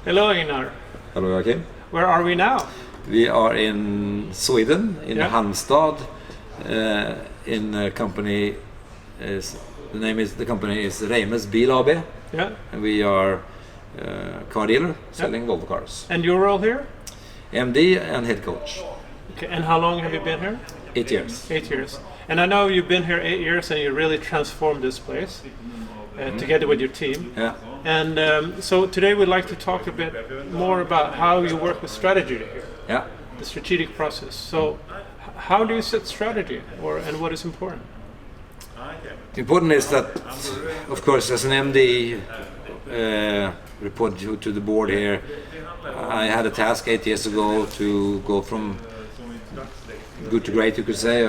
Hello, Einar. Hello, Joakim. Where are we now? We are in Sweden, in Halmstad, in a company. The company is Rejmes Bil AB. Yeah. And we are car dealer selling Volvo cars. And your role here? MD and head coach. Okay. And how long have you been here? 8 years. 8 years. And I know you've been here 8 years and you really transformed this place together with your team. Yeah. And so today we'd like to talk a bit more about how you work with strategy here. Yeah. The strategic process. So how do you set strategy and what is important? Important is that, of course, as an MD reporting to the board here, I had a task 8 years ago to go from good to great, you could say,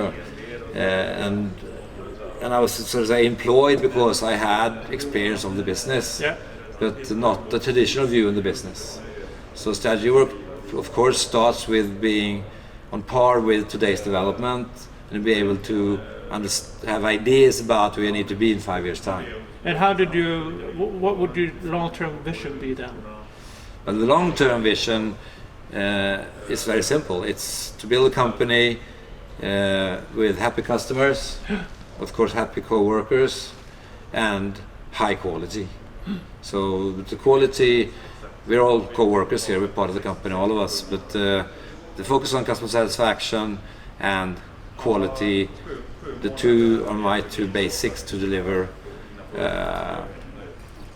and I was sort of say employed because I had experience of the business, but not the traditional view in the business. So strategy work, of course, starts with being on par with today's development and be able to have ideas about where you need to be in 5 years' time. And what would your long-term vision be then? Well, the long-term vision is very simple. It's to build a company with happy customers, of course happy co-workers, and high quality. So the quality, we're all co-workers here, we're part of the company, all of us, but the focus on customer satisfaction and quality, the two are my two basics to deliver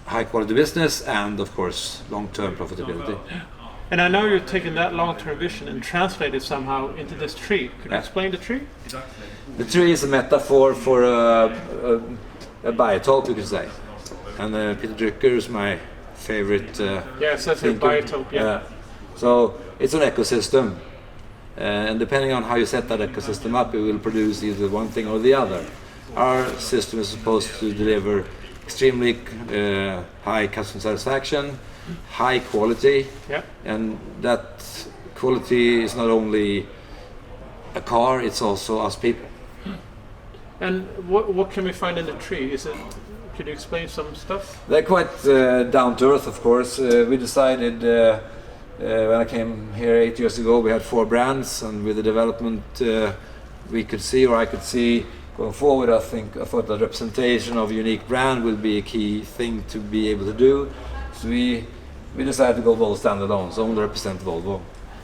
high quality business and of course long-term profitability. And I know you've taken that long-term vision and translated somehow into this tree. Could you explain the tree? The tree is a metaphor for a biotope, you could say. And Peter Drucker is my favorite yes, that's thinker. a biotope, yeah. So it's an ecosystem. And depending on how you set that ecosystem up, it will produce either one thing or the other. Our system is supposed to deliver extremely high customer satisfaction, high quality, and that quality is not only a car, it's also us people. And what can we find in the tree? Could you explain some stuff? They're quite down to earth, of course. We decided when I came here 8 years ago, we had 4 brands, and with the development we could see, or I could see going forward, I thought that representation of a unique brand will be a key thing to be able to do. So we decided to go Volvo standalone, so only represent Volvo.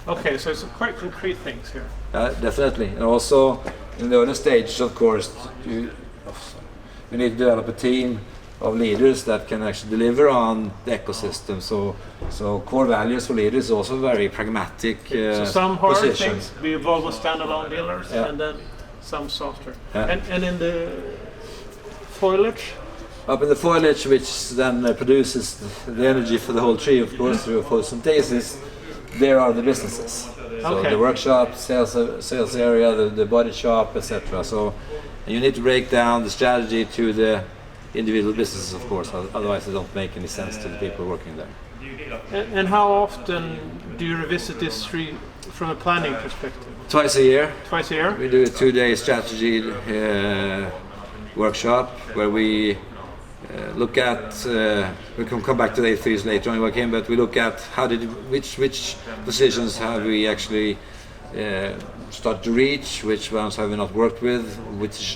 Okay, so it's quite concrete things here. Definitely, and also in the early stages, of course, you need to develop a team of leaders that can actually deliver on the ecosystem. So core values for leaders is also very pragmatic so some hard position. things, be Volvo standalone dealers, and then some softer. And in the foliage? Up in the foliage, which then produces the energy for the whole tree, of course, through photosynthesis, there are the businesses. So the workshop, sales area, the body shop, etc. So you need to break down the strategy to the individual businesses, of course, otherwise it don't make any sense to the people working there. And how often do you revisit this tree from a planning perspective? Twice a year. Twice a year? We do a 2-day strategy workshop where we look at, we can come back to the A3s later on, Joakim, but we look at which positions have we actually start to reach, which ones have we not worked with,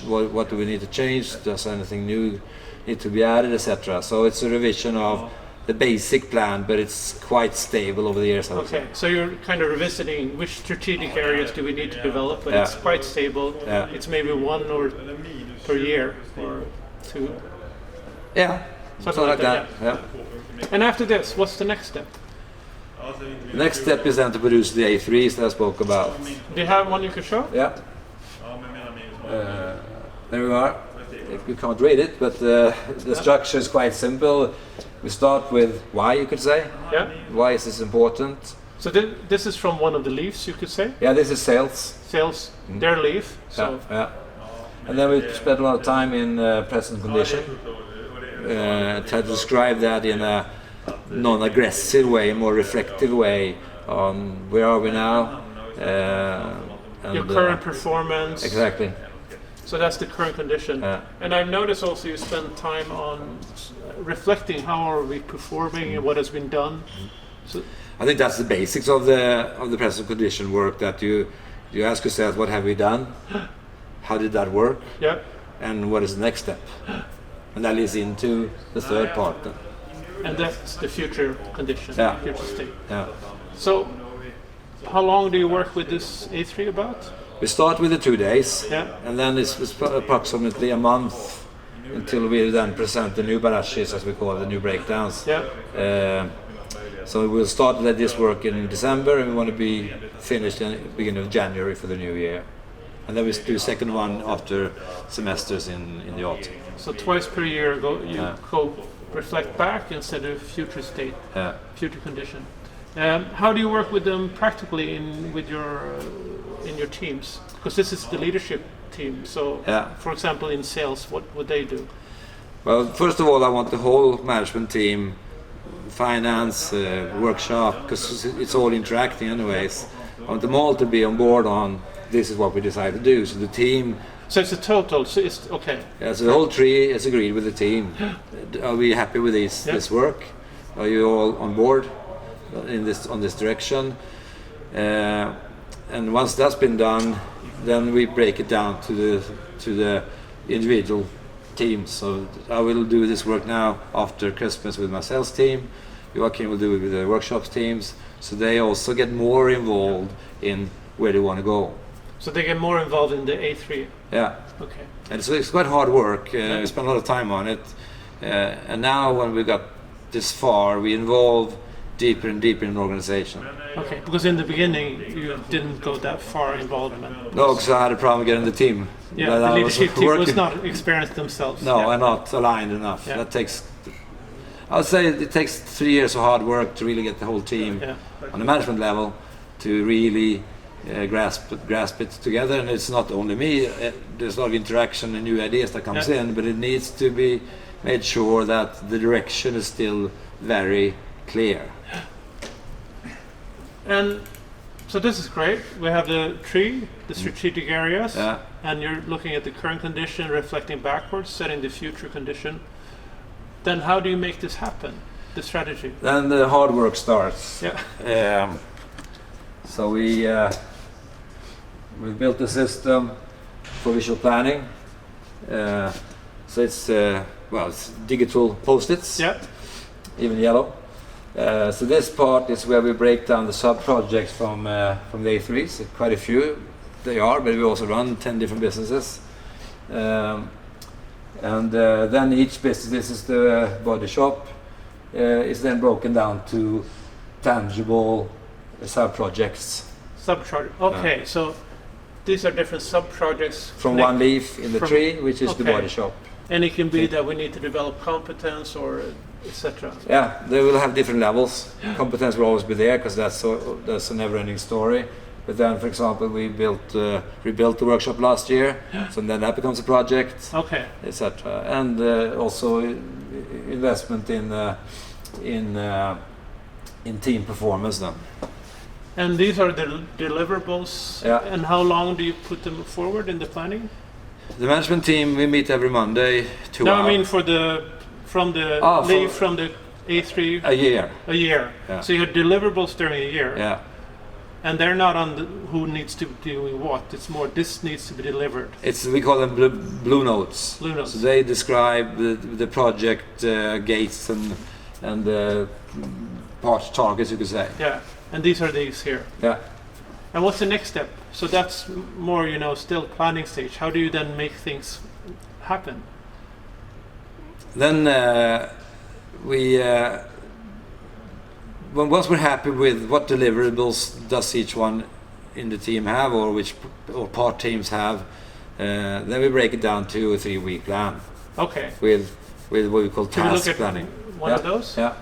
what do we need to change, does anything new need to be added, etc. So it's a revision of the basic plan, but it's quite stable over the years. Okay, so you're kind of revisiting which strategic areas do we need to develop, but it's quite stable. It's maybe 1 or per year or 2. Yeah, something like that. Yeah. And after this, what's the next step? The next step is then to produce the A3s that I spoke about. Do you have one you could show? Yeah. There we are. If you can't read it, but the structure is quite simple. We start with why, you could say. Yeah. Why is this important? So this is from one of the leaves, you could say? Yeah, this is sales. Sales, their leaf. So. Yeah. And then we spend a lot of time in present condition. Try to describe that in a non-aggressive way, a more reflective way on where are we now. And, your current performance. Exactly. So that's the current condition. And I've noticed also you spend time on reflecting how are we performing and what has been done. So, I think that's the basics of the present condition work, that you ask yourself, what have we done? How did that work? yeah. And what is the next step? And that leads into the third part. And that's the future condition, Yeah. future state. Yeah. So, how long do you work with this A3 about? We start with the 2 days, Yeah. and then it's approximately a month until we then present the new barrages, as we call it, the new breakdowns. Yeah. So we'll start this work in December, and we want to be finished in the beginning of January for the new year. And then we do second one after semesters in the autumn. So twice per year you go reflect back instead of future state, future condition. How do you work with them practically in your teams? Because this is the leadership team. So, for example, in sales, what would they do? Well, first of all, I want the whole management team, finance, workshop, because it's all interacting anyways. I want them all to be on board on this is what we decide to do. So the team. So it's a total. So it's okay. Yeah, so the whole tree is agreed with the team. Are we happy with this work? Are you all on board on this direction? And once that's been done, then we break it down to the individual teams. So I will do this work now after Christmas with my sales team. Joakim will do it with the workshops teams. So they also get more involved in where they want to go. So they get more involved in the A3. Yeah. Okay. And so it's quite hard work. We spend a lot of time on it. And now when we got this far, we involve deeper and deeper in the organization. Okay, because in the beginning you didn't go that far involvement. No, because I had a problem getting the team. Yeah, the leadership team was not experienced themselves. No, and not aligned enough. Yeah. That takes, I would say it takes 3 years of hard work to really get the whole team on the management level to really grasp it together. And it's not only me, there's a lot of interaction and new ideas that comes in, but it needs to be made sure that the direction is still very clear. And so this is great. We have the tree, the strategic areas, and you're looking at the current condition, reflecting backwards, setting the future condition. Then how do you make this happen, the strategy? Then the hard work starts. Yeah. So we built a system for visual planning. So it's it's digital post-its, even yellow. So this part is where we break down the sub-projects from the A3s. Quite a few they are, but we also run 10 different businesses. And then each business, this is the body shop, is then broken down to tangible sub-projects. Sub-project. Okay, so these are different sub-projects. From one leaf in the tree, which is the body shop. And it can be that we need to develop competence or etc. Yeah, they will have different levels. Competence will always be there because that's a never-ending story. But then, for example, we rebuilt the workshop last year, so then that becomes a project, etc. And also investment in team performance then. And these are the deliverables. And how long do you put them forward in the planning? The management team, we meet every Monday. 2 hours. I mean from the A3. A year. A year. Yeah. So you have deliverables during a year. Yeah. And they're not on who needs to do what. It's more this needs to be delivered. We call them blue notes. Blue notes. So they describe the project gates and part targets, you could say. Yeah. And these are these here. Yeah. And what's the next step? So that's more, still planning stage. How do you then make things happen? Then once we're happy with what deliverables does each one in the team have, or part teams have, then we break it down to a 3-week plan. Okay. With what we call task planning. One of those? Yeah.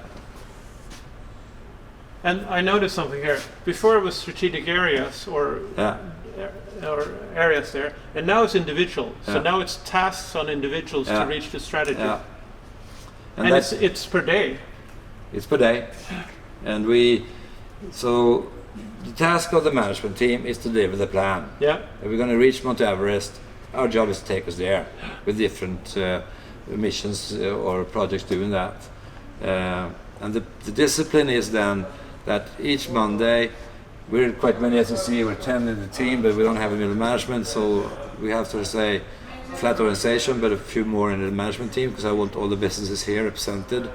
And I noticed something here. Before it was strategic areas or areas there, and now it's individual. So now it's tasks on individuals to reach the strategy. Yeah. And it's per day. It's per day. And so the task of the management team is to deliver the plan. Yeah. If we're going to reach Mount Everest, our job is to take us there with different missions or projects doing that. And the discipline is then that each Monday, we're quite many as you see, we're 10 in the team, but we don't have a middle management, so we have to say flat organization, but a few more in the management team, because I want all the businesses here represented.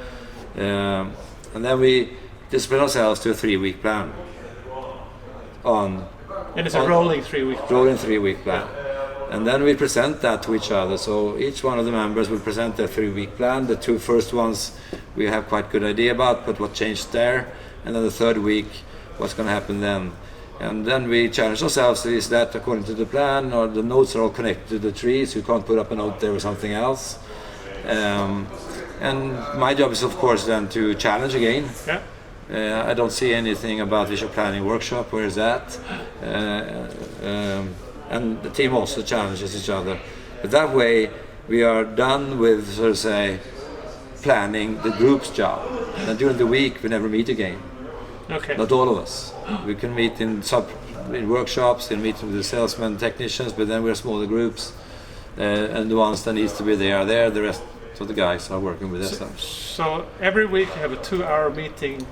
And then we discipline ourselves to a 3-week plan. And it's a rolling 3-week plan. Rolling 3-week plan. And then we present that to each other. So each one of the members will present their 3-week plan. The 2 first ones we have quite good idea about, but what changed there. And then the 3rd week, what's going to happen then. And then we challenge ourselves, is that according to the plan, or the notes are all connected to the tree, so you can't put up a note there or something else. And my job is of course then to challenge again. Yeah. I don't see anything about visual planning workshop, where is that? And the team also challenges each other. But that way we are done with, so to say, planning the group's job. And during the week we never meet again. Okay. Not all of us. We can meet in workshops, in meet with the salesmen, technicians, but then we're smaller groups. And the ones that needs to be there are there, the rest of the guys are working with this. So every week you have a 2-hour meeting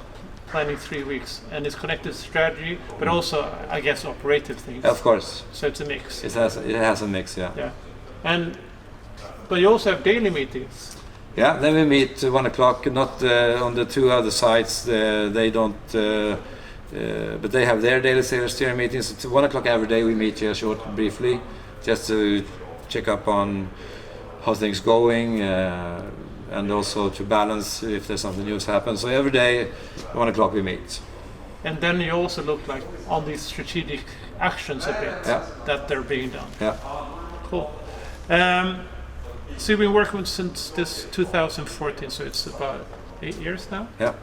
planning 3 weeks, and it's connected to strategy, but also, I guess, operative things. Of course. So it's a mix. It has a mix, yeah. Yeah. But you also have daily meetings. Yeah, then we meet 1 o'clock, not on the 2 other sites, they don't, but they have their daily sales steering meetings. It's 1 o'clock every day we meet here briefly, just to check up on how things going, and also to balance if there's something new has happened. So every day, 1 o'clock we meet. And then you also look like on these strategic actions a bit, that they're being done. Yeah. Cool. So you've been working since this 2014, so it's about 8 years now? Yeah.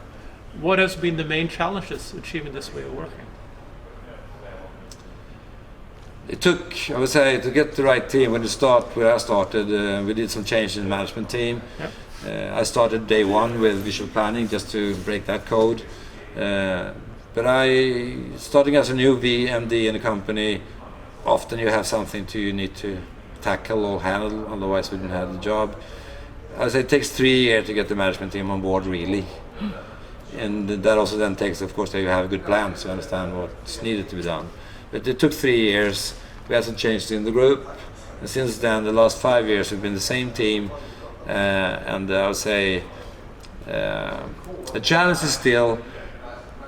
What has been the main challenges achieving this way of working? It took, I would say, to get the right team. When where I started, we did some change in the management team. Yep. I started day 1 with visual planning, just to break that code. But starting as a new VMD in a company, often you have something you need to tackle or handle, otherwise we didn't have the job. I would say it takes 3 years to get the management team on board, really. And that also then takes, of course, that you have a good plan to understand what's needed to be done. But it took 3 years. We had some changes in the group, and since then, the last 5 years, we've been the same team. And I would say the challenge is still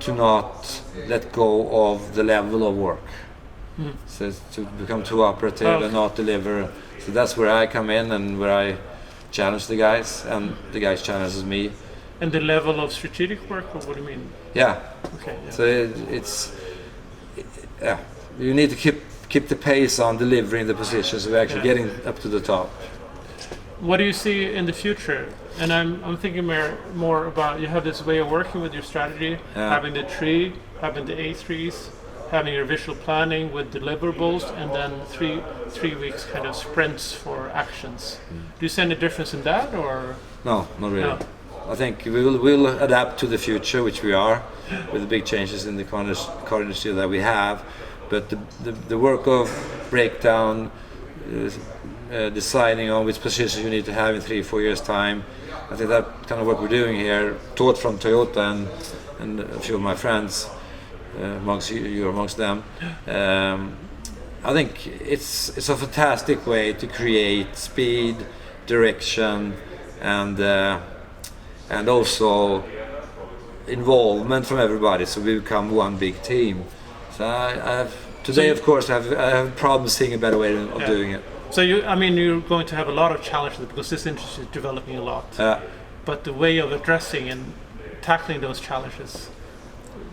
to not let go of the level of work. So to become too operative and not deliver. So that's where I come in and where I challenge the guys, and the guys challenges me. And the level of strategic work, or what do you mean? Yeah. Okay. Yeah. So it's you need to keep the pace on delivering the positions. So we're actually getting up to the top. What do you see in the future? And I'm thinking more about, you have this way of working with your strategy, having the tree, having the A3s, having your visual planning with deliverables, and then three weeks kind of sprints for actions. Do you see any difference in that, or? No, not really. No. I think we'll adapt to the future, which we are, with the big changes in the car industry that we have. But the work of breakdown, deciding on which positions you need to have in 3-4 years' time, I think that kind of work we're doing here, taught from Toyota and a few of my friends, you're amongst them. I think it's a fantastic way to create speed, direction, and also involvement from everybody, so we become one big team. So of course, I have problems seeing a better way of doing it. So you're going to have a lot of challenges because this industry is developing a lot. But the way of addressing and tackling those challenges,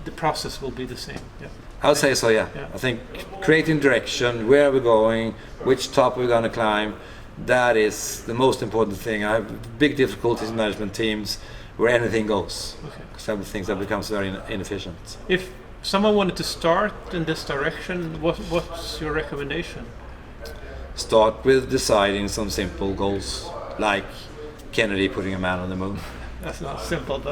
the process will be the same. Yeah. I would say so. Yeah. I think creating direction, where are we going, which top we're going to climb, that is the most important thing. I have big difficulties in management teams where anything goes. Some things that becomes very inefficient. If someone wanted to start in this direction, what's your recommendation? Start with deciding some simple goals, like Kennedy putting a man on the moon. That's not simple, though.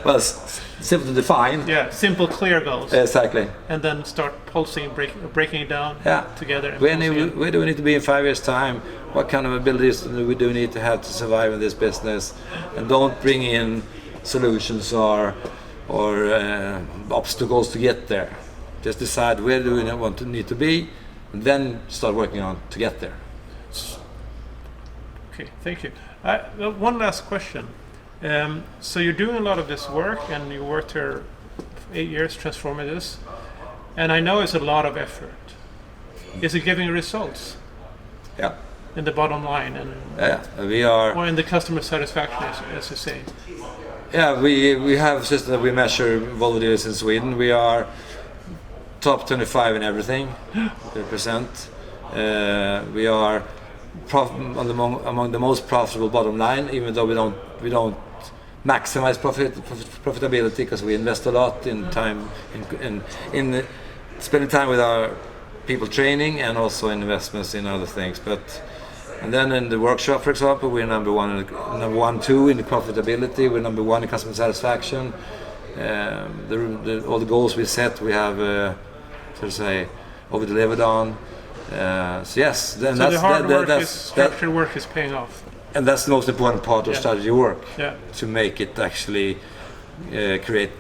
Well, it's simple to define. Yeah, simple, clear goals. Exactly. And then start pulsing, breaking it down together. And where do we need to be in 5 years' time? What kind of abilities do we need to have to survive in this business? And don't bring in solutions or obstacles to get there. Just decide where do we need to be, and then start working on to get there. Okay, thank you. One last question. So you're doing a lot of this work, and you worked here 8 years transforming this, and I know it's a lot of effort. Is it giving results? Yeah. In the bottom line, and we are. Or in the customer satisfaction, as you say. Yeah, we have a system that we measure Volvo dealers in Sweden. We are top 25 in everything, percent. We are among the most profitable bottom line, even though we don't maximize profitability because we invest a lot in time in spending time with our people training and also investments in other things. And then in the workshop, for example, we're number one, two in the profitability. We're number one in customer satisfaction. All the goals we set, we have, over delivered on. So yes, then so the hard work, structured work is paying off. And that's the most important part of strategy work. Yeah. To make it actually create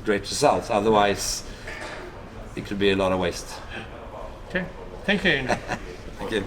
great results. Otherwise, it could be a lot of waste. Okay, thank you. Thank you.